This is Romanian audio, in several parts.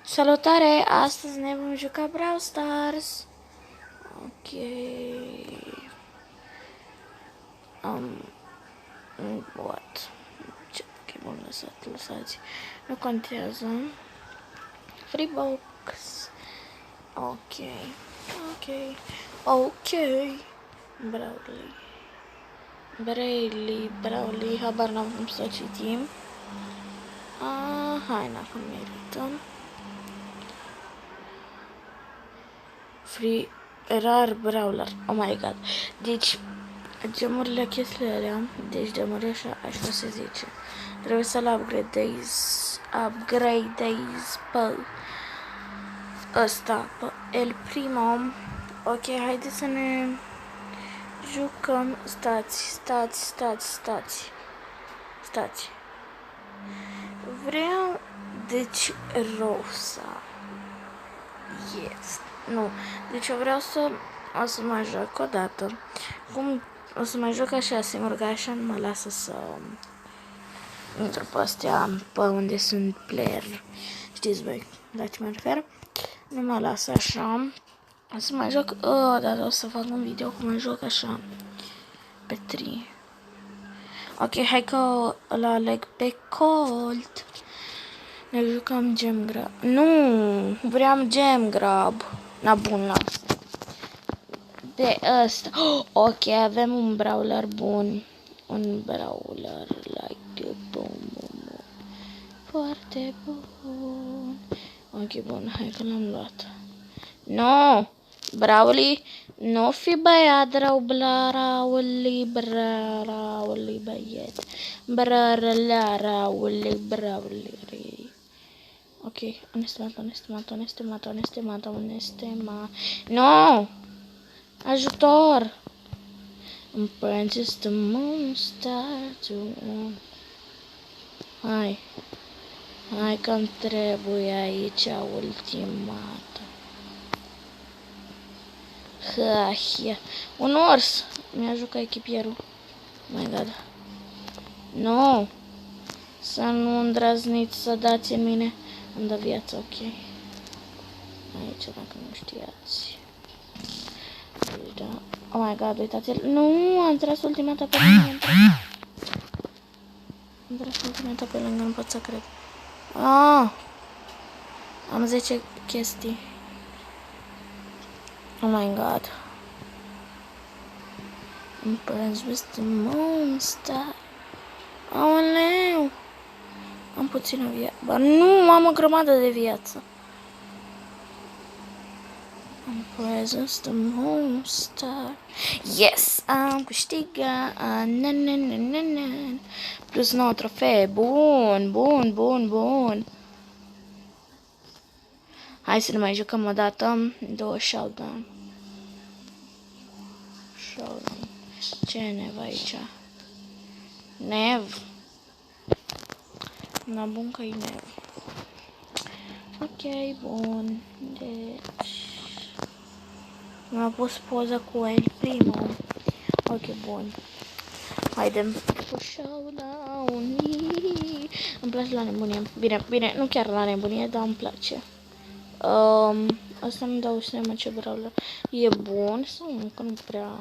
Salutare! Astăzi ne vom juca Brawl Stars. Ok. What? Ce Pokémon lăsați? Nu contează. Freebox. Ok. Brawly. Habar n-am cum să o citim. Hai, n-am merităm. Free rar brawler. Oh my god. Deci gemurile, chestiile alea, deci gemuri așa se zice. Trebuie să-l upgradezi pe ăsta, pe El Primo. Ok, haideți să ne jucăm. Stați. Vreau, deci, Rosa. Yes. Nu, deci eu vreau o să mă joc o dată. Cum o să mă joc așa singur, că așa nu mă lasă să intru pe astea, pe unde sunt player. Știți voi la ce mă refer? Nu mă lasă așa. O să mă joc o dată, o să fac un video cum mă joc așa pe 3. Ok, hai că îl aleg pe Colt. Ne jucăm Gem Grab. Nu, vreau Gem Grab. Na bun, lasă. De ăsta. Ok, avem un brawler bun. Un brawler like bun. Foarte bun. Ok, bun, hai că l-am luat. No! Brawly, nu fi băiat rău, Brauli băiet. Brauli. Ok, onestemat. No! Ajutor! Apprentice the monster to... Hai că-mi trebuie aici ultimată. Un ors! Mi-a jucat echipierul. Oh my god. No! Să nu îndrăzniți să dați în mine. Îmi dă viață, ok. Aici, dacă nu știați. Da. Oh my god, uitați-l. Nu, am tras ultimata pe lângă. Nu pot să cred. Am 10 chestii. Oh my god. I'm friends with the monster. Aoleu. Am puțină viață. Ba nu, am o grămadă de viață. I'm present the monster. Yes, am câștigat. Plus 9 trofee. Bun. Hai să ne mai jucăm o dată. 2 showdown. Ce e nev aici? Nev. Na bun că e nev. Ok, bun. Deci... mi-a pus poză cu El Primo. Ok, bun. Haidem cu showdown. Îmi place la nebunie. Bine, nu chiar la nebunie, dar îmi place. Asta nu dau seama ce brawler. E bun sau nu? Că nu prea...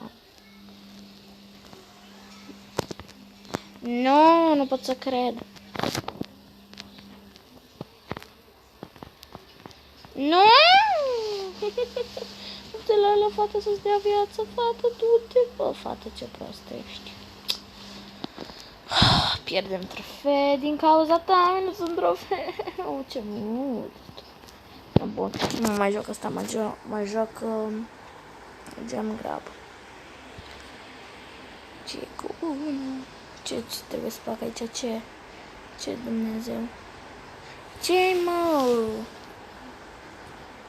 Nu pot să cred. Nu! Du-te la fată să-ți dea viață, fată, du-te. Bă, fată, ce prostă ești. Pierdem trofee din cauza ta, nu sunt trofee. Ce mult. Bun, nu mai joc asta, mai joc Gem Grab. Ce cu unul? Ce trebuie să fac aici? Ce Dumnezeu? Ce mă?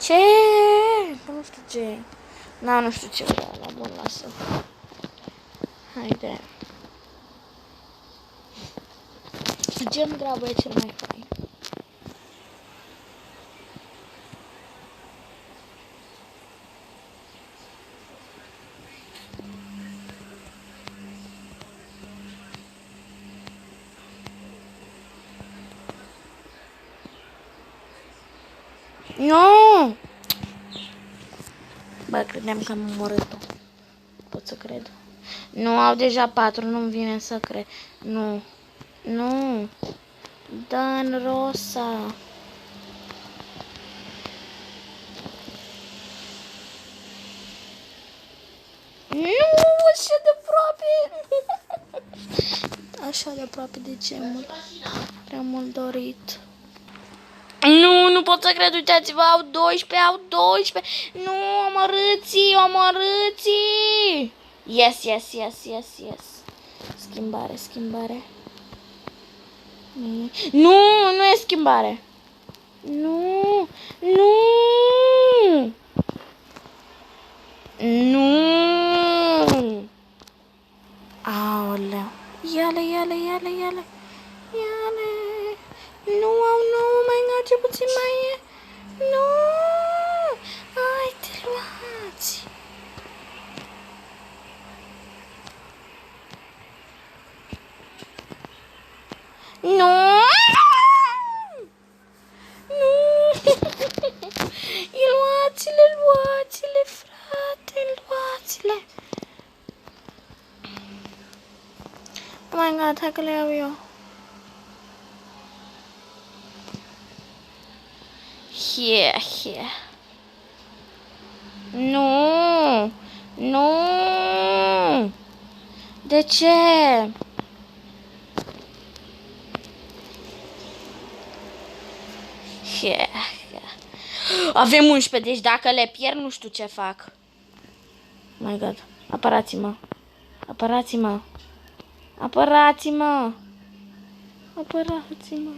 Ce? Nu știu ce. Nu știu ce vreau, la bun, lasă. Haide. Gem Grab e cel mai fain. Nu! Bă, credeam că am omorât-o. Pot să cred. Nu, au deja 4, nu-mi vine să cred. Nu. Nu. Dan Rosa. Nu, așa de aproape. Așa de aproape, de ce mult? Prea mult dorit. Nu, nu pot să cred, uitați-vă, au 12, au 12. Nu, omorâți-i, omorâți-i. Yes, yes, yes, yes, yes. Schimbare, schimbare. Nu, nu e schimbare. Nu, nu. Nu. Aoleu. Ia-le, ia-le, ia-le, ia-le. Ia-le. Nu au, nu, mai îngace puțin mai e. Nu. Hai, te luați. Nu. Nu. Luați-le, luați-le, frate, luați-le. Oh my god, hai că le iau eu. Here, here. Nu! Nu! De ce? Here, here. Avem 11, deci dacă le pierd, nu știu ce fac. Oh my god, apărați-mă. Apărați-mă. Apărați-mă. Apărați-mă.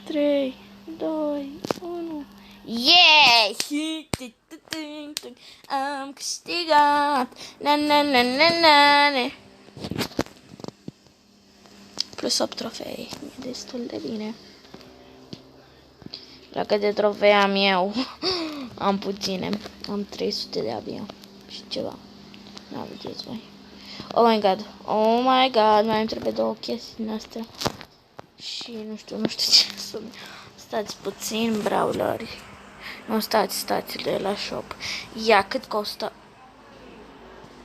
3, 2, 1. Yeah! Am câștigat! Na, na, na, na, na. Plus 8 trofei. E destul de bine. La câte trofei am eu? Am puține. Am 300 de abia. Și ceva. Nu vedeți voi. Oh my god. Oh my god. Mai îmi trebuie 2 chestii din astea. Și nu știu ce să... Stați puțin, brawleri. Nu, stați de la shop. Ia, cât costă?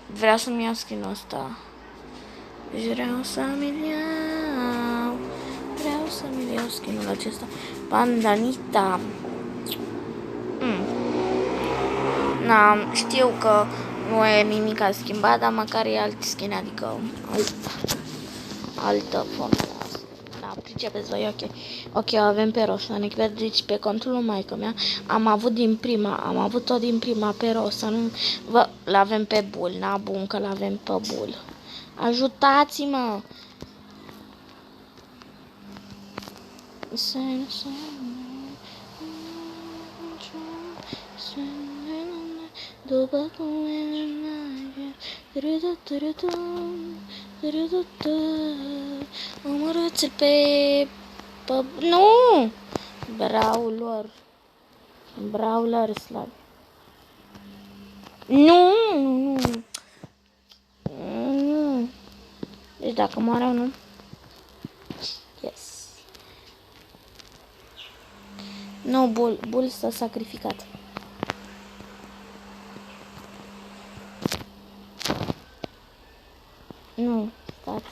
Vreau să-mi iau skin-ul ăsta. Vreau să-mi iau. Vreau să-mi iau skin-ul acesta. Pandanita. Na, știu că nu e nimic a schimbat, dar măcar e alt skin, adică altă formă. Da, pricepeți voi, ok. Ok, avem pe Rosanic Verde, deci pe contul lui maică mea am avut tot din prima pe Rosa, nu? L-avem pe Bull, na, bun că l-avem pe Bull. Ajutați-mă! După cum omorâți-l pe... Nu! Brawler slab. Nu! Deci dacă moare unul... Yes. Nu, Bull s-a sacrificat. Nu, stați.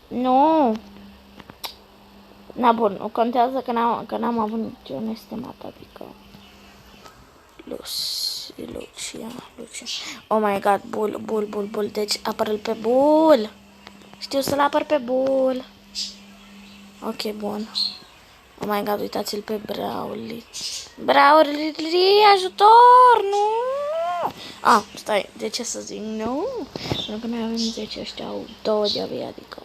Nu! Na, bun, nu contează că n-am avut niciun estimat, adică... Lucia. Oh my god, Bull. Deci apără-l pe Bull. Știu să-l apăr pe Bull. Ok, bun. Oh my god, uitați-l pe Brawly. Ajutor, nu! Ah, stai, de ce să zic nu? Pentru că noi avem 10, ăștia au 2 de abia, adică...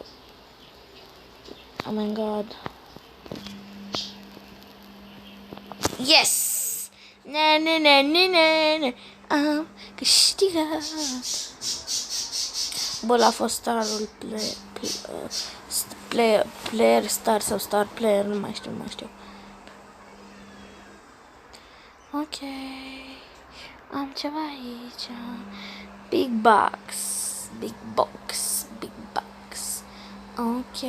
Oh my god. Yes! Ne. Am câștigat. Bă, a fost starul player star sau star player, nu mai știu. Ok. Am ceva aici. Big box. Ok.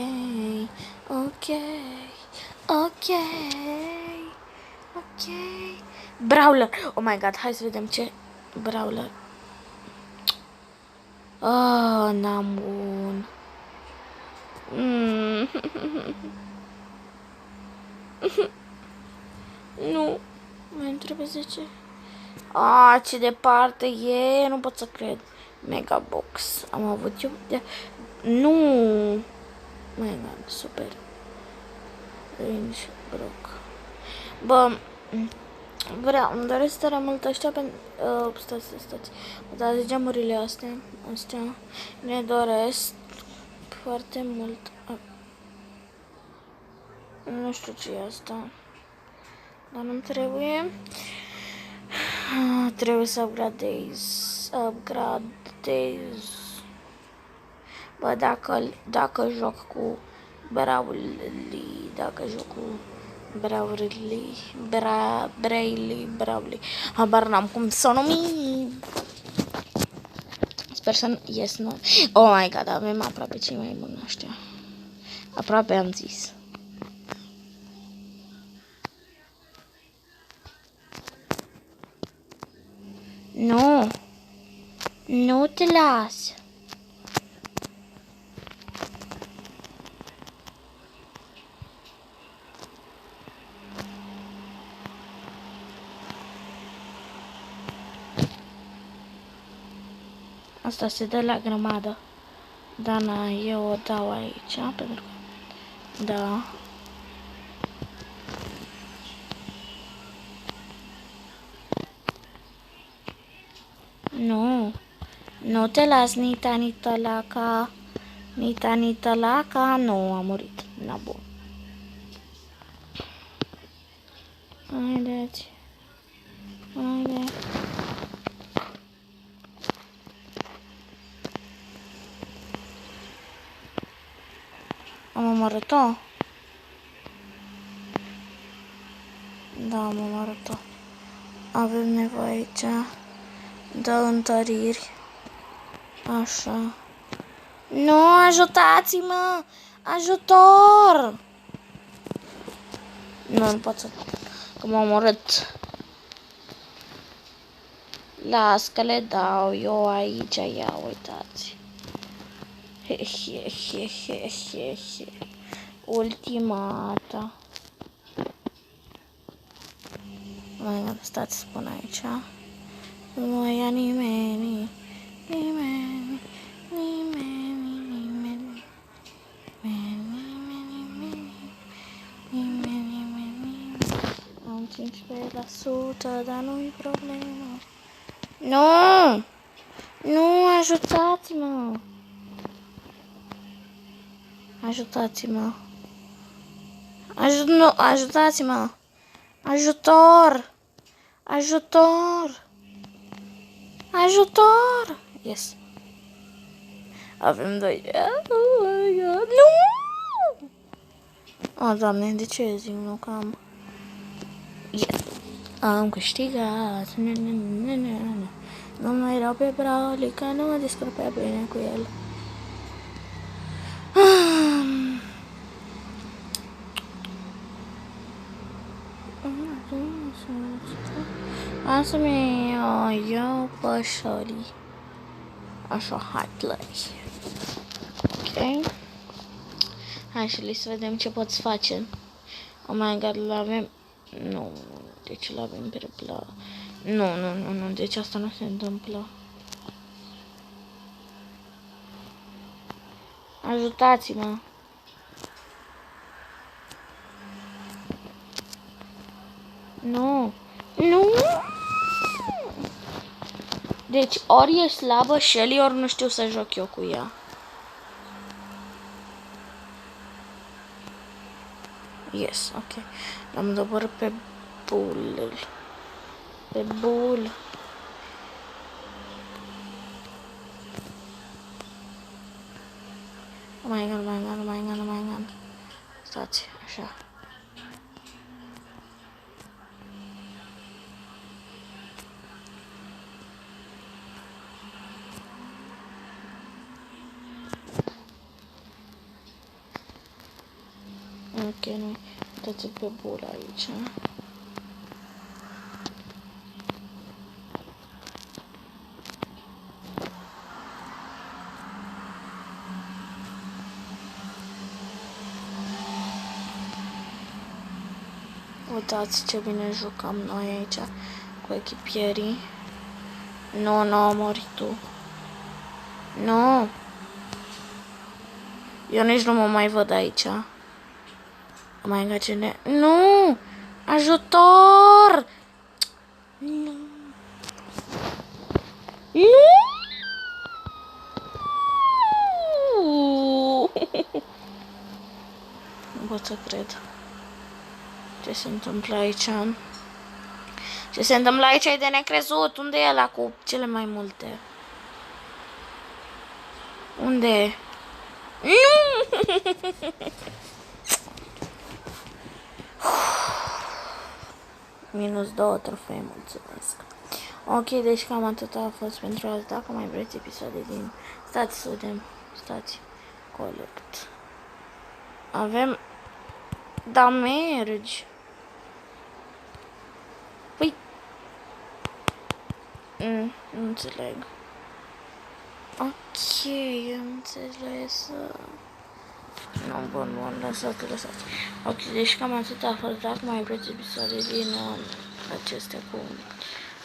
Brawler. Oh my god, hai să vedem ce Brawler. Oh, n-am bun. Nu. Mai îmi trebuie 10. Ah, ce departe e, nu pot să cred. Megabox. Am avut eu de... Nu. My god, super. Range, Brock. Bă, îmi doresc tare mult ăștia pentru... stați. Dar geamurile astea ne doresc foarte mult. Nu știu ce e asta. Dar nu trebuie. Trebuie să upgradez. Bă, dacă joc cu Brawly, Brawly, habar n-am cum să o numi. Sper să nu, yes, nu. Oh my god, avem aproape cei mai buni ăștia. Aproape am zis. Nu. Nu te las. Asta se dă la grămadă. Dana, eu o dau aici, pentru că... Da. Nu. Nu te las, Nita, Nita, nu, a murit. Na, bun. Haideți. Haide. Am omorât-o? Da, am omorât-o. Avem nevoie aici de întăriri. Așa. Nu, ajutați-mă! Ajutor! Nu pot să... Că m-am omorât. Las că le dau eu aici, ia uitați. He. Ultimata. Mai stați să spun aici. Nu mai ia nimeni. Am 15%, dar nu-i problemă. Nu! Nu, ajutați-mă! Ajutați-mă! Ajutați-mă! Ajutor! Ajutor! Ajutor! Yes. Avem 2. Oh my god. Nu! Oh, Doamne, de ce zic nu că am... Yes. Am câștigat. Nu mai erau pe Brawly, că nu mă descurc prea bine cu el. Asta-mi iau pășării. Așa, hai, play. Ok. Hai și să vedem ce poți face. Oh my god, l-avem... Nu, deci l-avem pe plă. Nu, deci asta nu se întâmplă. Ajutați-mă. Nu. Deci ori e slabă Shelly, ori nu știu să joc eu cu ea. Yes, ok. L-am doborât pe Bull. Pe Bull. Oh my god. Stați, așa. Ok, nu. Uitați-l pe Bull aici. uitați ce bine jucăm noi aici cu echipierii. Nu, mori tu. Nu. Eu nici nu mă mai văd aici. Oh my god, ce Nu! Ajutor! Nu! Nu pot să cred. Ce se întâmplă aici? Ce se întâmplă aici e de necrezut. Unde e ăla cu cele mai multe? Unde? Minus 2 trofee, mulțumesc. Ok, deci cam atât a fost pentru azi. Dacă mai vreți episoade din... Stați să vedem. Stați. Collect. Avem... Da, mergi. Păi... Nu înțeleg. Ok, am înțeles. Nu, bun, lăsați. Ok, deci cam atât a fost. Dacă mai vreți episoade din acestea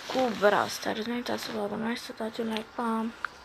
cu Brawl Stars, nu uitați să vă abonați, să dați un like, pa!